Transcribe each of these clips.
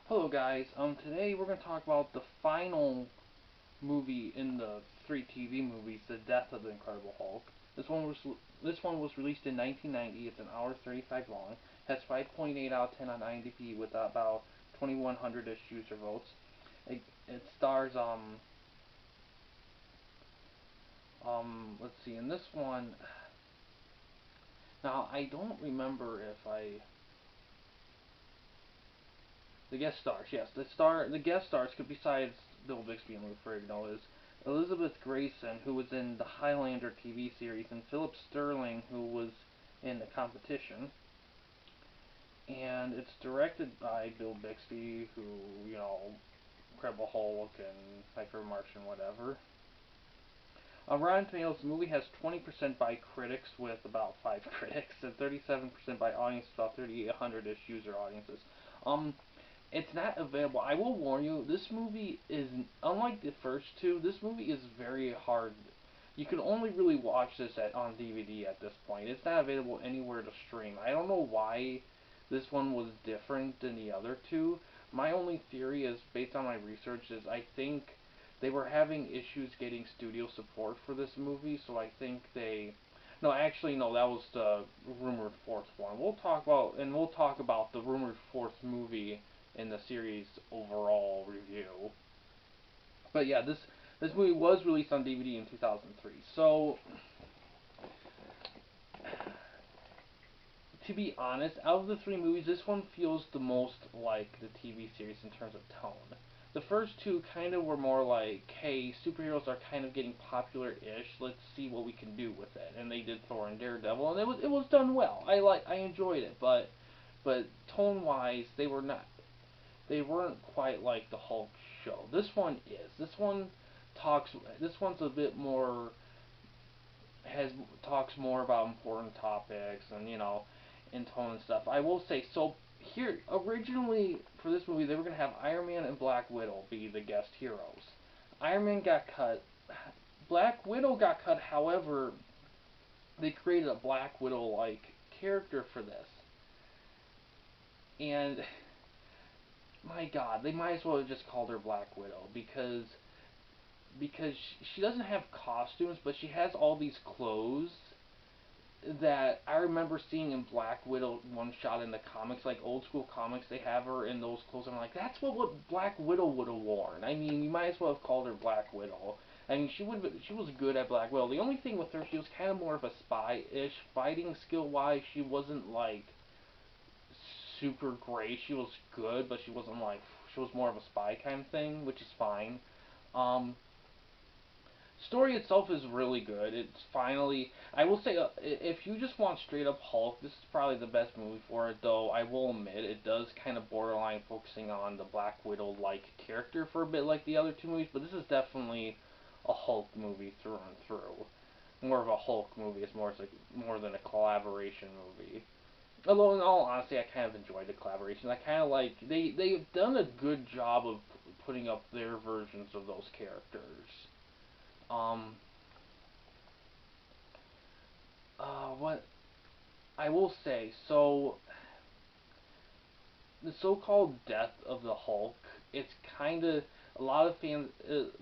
Hello guys, today we're going to talk about the final movie in the three TV movies, The Death of the Incredible Hulk. This one was released in 1990. It's an hour 35 long. Has 5.8 out of 10 on IMDb with about 2,100-ish user votes. It stars let's see, in this one, now I don't remember if I the guest stars, yes. The guest stars, besides Bill Bixby and Lou Ferrigno, is Elizabeth Grayson, who was in the Highlander TV series, and Philip Sterling, who was in The Competition. And it's directed by Bill Bixby, who, you know, Incredible Hulk and Hyper Martian, whatever. On Rotten Tomatoes, the movie has 20% by critics, with about 5 critics, and 37% by audience, about 3,800-ish user audiences. Um, it's not available. I will warn you, this movie is, unlike the first two, this movie is very hard. You can only really watch this on DVD at this point. It's not available anywhere to stream. I don't know why this one was different than the other two. My only theory is, based on my research, is I think they were having issues getting studio support for this movie, so I think they no, actually, no. That was the rumored fourth one. We'll talk about the rumored fourth movie in the series overall review. But yeah, this movie was released on DVD in 2003. So, to be honest, out of the three movies, this one feels the most like the TV series in terms of tone. The first two kind of were more like, hey, superheroes are kind of getting popular-ish. Let's see what we can do with it. And they did Thor and Daredevil, and it was done well. I enjoyed it, but tone-wise, they weren't quite like the Hulk show. This one is. Talks. This one's a bit more has talks more about important topics and in tone and stuff. I will say so. Here, originally for this movie, they were gonna have Iron Man and Black Widow be the guest heroes. Iron Man got cut. Black Widow got cut. However, they created a Black Widow-like character for this, and my God, they might as well have just called her Black Widow because she doesn't have costumes, but she has all these clothes that I remember seeing in Black Widow one shot in the comics, like old school comics. They have her in those clothes. I'm like, that's what Black Widow would have worn. I mean, you might as well have called her Black Widow. I mean, she was good at Black Widow. The only thing with her, she was kind of more of a spy-ish. Fighting skill-wise, she wasn't like super great. She was good, but she wasn't like she was more of a spy kind of thing, which is fine. Um, Story itself is really good. It's finally, I will say, if you just want straight up Hulk, this is probably the best movie for it. Though I will admit, it does kind of borderline focusing on the Black Widow like character for a bit, like the other two movies. But this is definitely a Hulk movie through and through. More of a Hulk movie. It's more than a collaboration movie. Although in all honesty, I kind of enjoyed the collaboration. I kind of like they've done a good job of putting up their versions of those characters. Um, what I will say, so the so-called death of the Hulk, it's kind of a lot of fans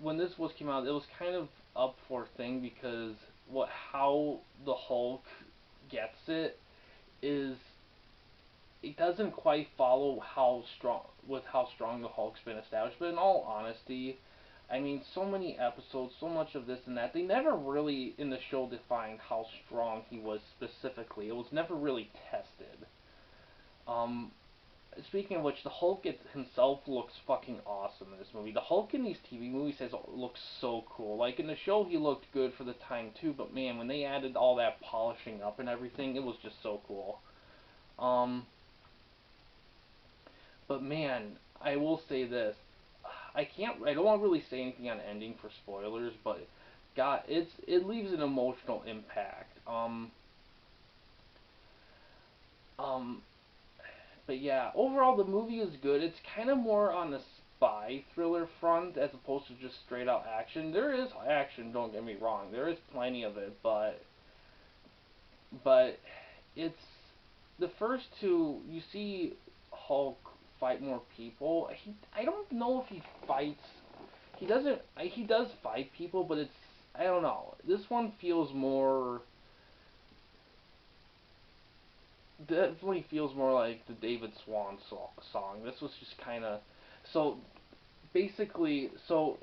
when this was came out, it was kind of up for a thing because what how the Hulk gets it is it doesn't quite follow how strong the Hulk's been established. But in all honesty, I mean, so many episodes, so much of this and that. They never really in the show defined how strong he was specifically. It was never really tested. Um, Speaking of which, the Hulk himself looks fucking awesome in this movie. The Hulk in these TV movies looks so cool. Like in the show, he looked good for the time too. But man, when they added all that polishing up and everything, it was just so cool. Um, But man, I will say this. I don't want to really say anything on ending for spoilers, but God, it leaves an emotional impact. Um but yeah, overall the movie is good. It's kind of more on the spy thriller front as opposed to just straight out action. There is action, don't get me wrong. There is plenty of it, but it's the first two you see Hulk fight more people. I don't know if he fights. He doesn't. He does fight people, but it's, I don't know. This one feels more, definitely feels more like the David Swan song. This was just kind of, so basically, so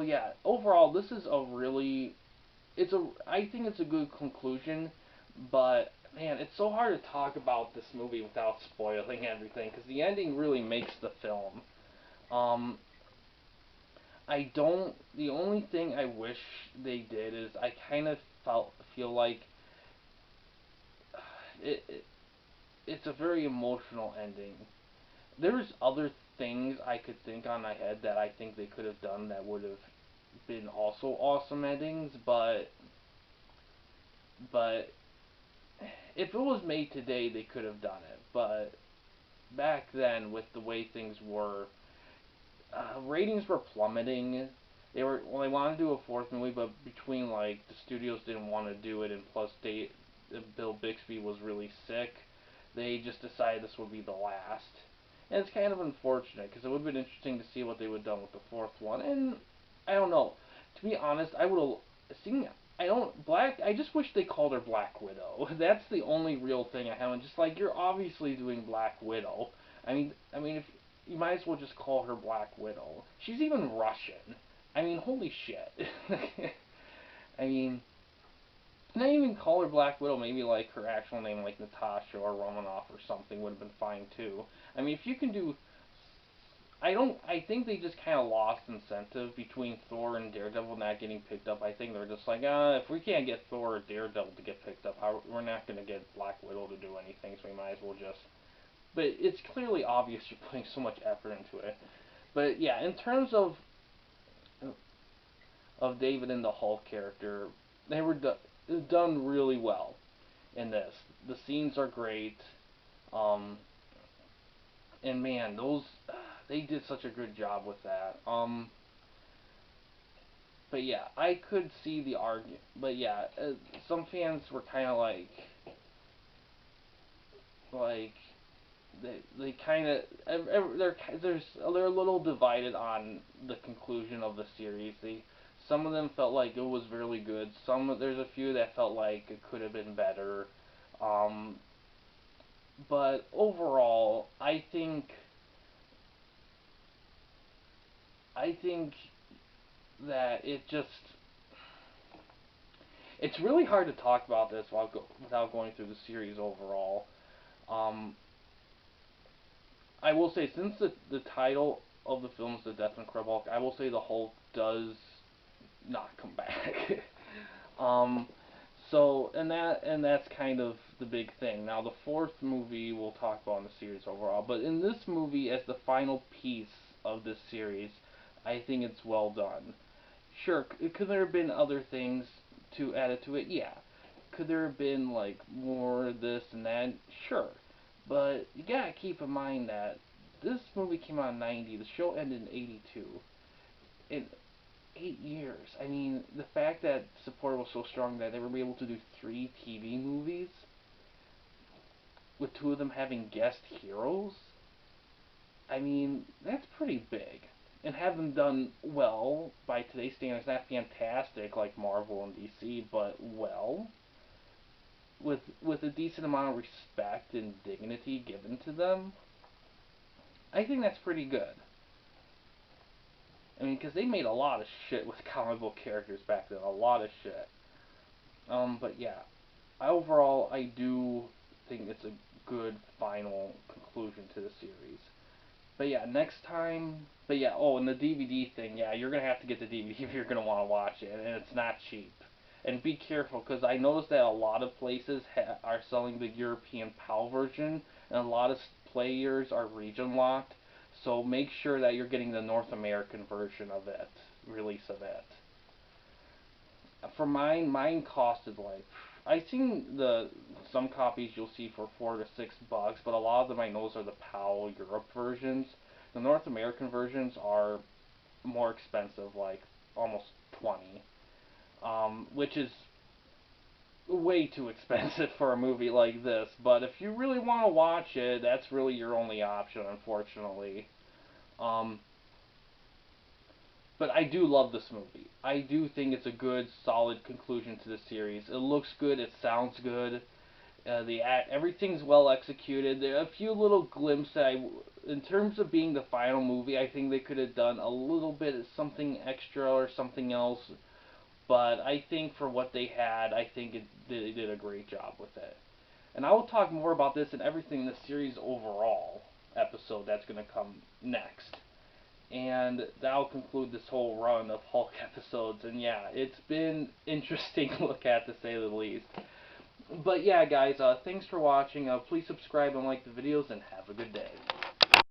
yeah. Overall, this is a really, it's a, I think it's a good conclusion, but man, it's so hard to talk about this movie without spoiling everything because the ending really makes the film. Um, I don't. The only thing I wish they did is I kind of feel like it it's a very emotional ending. There's other things I could think on my head that I think they could have done that would have been also awesome endings, but if it was made today, they could have done it. But back then, with the way things were, ratings were plummeting. They wanted to do a fourth movie, but between like the studios didn't want to do it, and plus Bill Bixby was really sick, they just decided this would be the last. And it's kind of unfortunate because it would have been interesting to see what they would have done with the fourth one. And I don't know. To be honest, I would have seen. I don't Black. I just wish they called her Black Widow. That's the only real thing I haven't. Just like you're obviously doing Black Widow. I mean, if you might as well just call her Black Widow. She's even Russian. I mean, holy shit. I mean, not even call her Black Widow. Maybe like her actual name, like Natasha or Romanoff or something, would have been fine too. I mean, if you can do, I don't. I think they just kind of lost incentive between Thor and Daredevil not getting picked up. I think they're just like, if we can't get Thor or Daredevil to get picked up, we're not going to get Black Widow to do anything. So we might as well just. But it's clearly obvious you're putting so much effort into it. But yeah, in terms of David and the Hulk character, they were done really well in this. The scenes are great. Um, and man, those they did such a good job with that. But yeah, I could see the argument. But yeah, some fans were kind of like they kind of they're a little divided on the conclusion of the series. Some of them felt like it was really good. There's a few that felt like it could have been better. Um, but overall, I think that it's really hard to talk about this without going through the series overall. Um, I will say, since the title of the film is The Death and Incredible Hulk, I will say the Hulk does not come back. um, and that's kind of the big thing. Now the fourth movie we'll talk about in the series overall, but in this movie as the final piece of this series, I think it's well done. Sure, could there have been other things to add it to it? Yeah. Could there have been like more this and that? Sure. But you gotta keep in mind that this movie came out in '90. The show ended in '82. In 8 years. I mean, the fact that support was so strong that they were able to do 3 TV movies with 2 of them having guest heroes. I mean, that's pretty big. And have them done well by today's standards, not fantastic like Marvel and DC, but well, with a decent amount of respect and dignity given to them. I think that's pretty good. I mean, because they made a lot of shit with comic book characters back then, a lot of shit. But yeah, overall, I do think it's a good final conclusion to the series. But yeah, next time. But yeah, oh, and the DVD thing, yeah, you're gonna have to get the DVD if you're gonna want to watch it, and it's not cheap. And be careful, because I noticed that a lot of places are selling the European PAL version, and a lot of players are region locked. So make sure that you're getting the North American version of it, release of it. For mine costed like, I've seen the some copies you'll see for $4 to $6, but a lot of them I know are the PAL Europe versions. The North American versions are more expensive, like almost 20, which is way too expensive for a movie like this. But if you really want to watch it, that's really your only option, unfortunately. Um, but I do love this movie. I do think it's a good, solid conclusion to the series. It looks good. It sounds good. Everything's well executed. There are a few little glimpses. In terms of being the final movie, I think they could have done a little bit of something extra or something else. But I think for what they had, I think they did a great job with it. And I will talk more about this and everything in the series overall episode that's going to come next. And that'll conclude this whole run of Hulk episodes. And yeah, it's been interesting to look at, to say the least. But yeah, guys, thanks for watching. Please subscribe and like the videos, and have a good day.